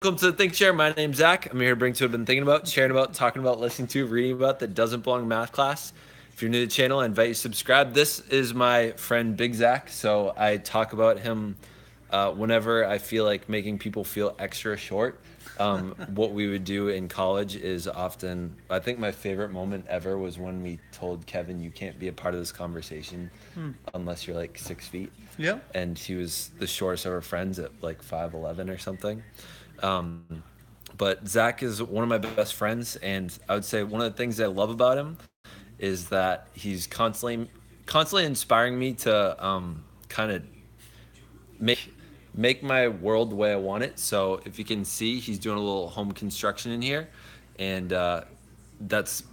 Welcome to the Think Share. My name's Zach. I'm here to bring to what I've been thinking about, sharing about, talking about, listening to, reading about that doesn't belong in math class. If you're new to the channel, I invite you to subscribe. This is my friend Big Zach, so I talk about him whenever I feel like making people feel extra short. What we would do in college is often, I think my favorite moment ever was when we told Kevin, you can't be a part of this conversation unless you're like 6 feet. Yeah. And he was the shortest of our friends at like 5'11" or something. Um, but Zach is one of my best friends, and I would say one of the things I love about him is that he's constantly inspiring me to kind of make my world the way I want it. So if you can see, he's doing a little home construction in here, and that's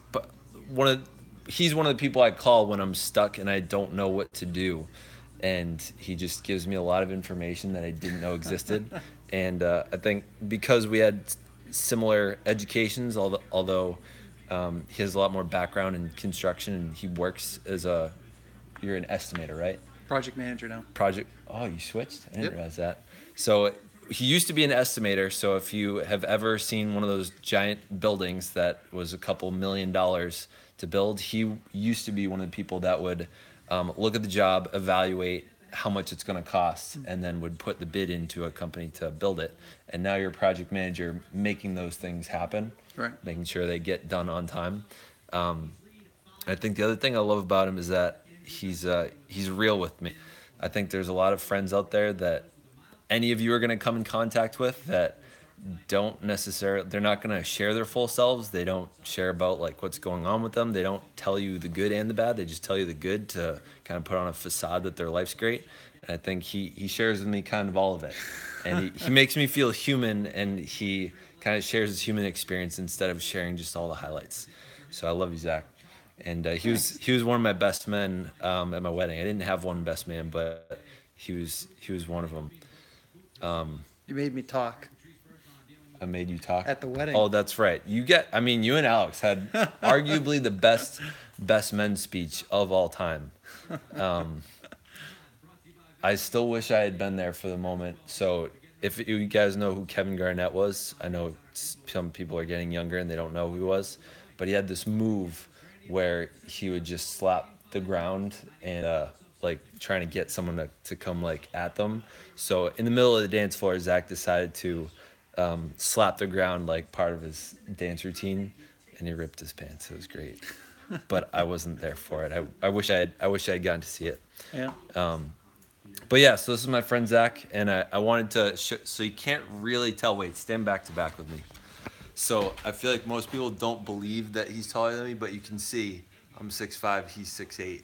one of he's one of the people I call when I'm stuck and I don't know what to do, and he just gives me a lot of information that I didn't know existed. And I think because we had similar educations, although he has a lot more background in construction and he works as a you're an estimator, right? Project manager now. Project. Oh, you switched? I didn't Yep. realize that. So he used to be an estimator. So if you have ever seen one of those giant buildings that was a couple $1 million to build, he used to be one of the people that would look at the job, evaluate how much it's going to cost, and then would put the bid into a company to build it. And now you're a project manager making those things happen, Right. making sure they get done on time. I think the other thing I love about him is that he's real with me. I think there's a lot of friends out there that any of you are going to come in contact with that don't necessarily they're not going to share their full selves. They don't share about like what's going on with them. They don't tell you the good and the bad. They just tell you the good to kind of put on a facade that their life's great. And I think he shares with me kind of all of it. And he makes me feel human, and he kind of shares his human experience instead of sharing just all the highlights. So I love you, Zach. And Thanks. he was one of my best men at my wedding. I didn't have one best man, but he was one of them. You made me talk I made you talk. at the wedding. Oh, that's right. I mean, you and Alex had arguably the best men speech of all time. Um, I still wish I had been there for the moment. So if you guys know who Kevin Garnett was, I know some people are getting younger and they don't know who he was, but he had this move where he would just slap the ground and like trying to get someone to come like at them. So in the middle of the dance floor, Zach decided to slap the ground like part of his dance routine, and he ripped his pants. It was great, but I wasn't there for it. I wish I had gotten to see it. Yeah. But yeah, so this is my friend Zach, and I wanted to so you can't really tell. Wait, stand back to back with me. So I feel like most people don't believe that he's taller than me, but you can see I'm 6'5", he's 6'8",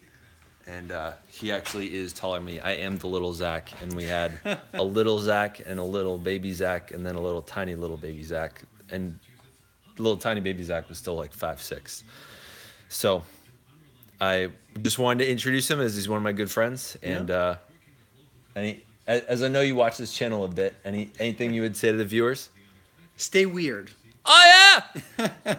and he actually is taller than me. I am the little Zach, and we had a little Zach and a little baby Zach, and then a little tiny little baby Zach, and little tiny baby Zach was still like 5'6". So I just wanted to introduce him as he's one of my good friends, and as I know you watch this channel a bit, anything you would say to the viewers? Stay weird. Oh yeah.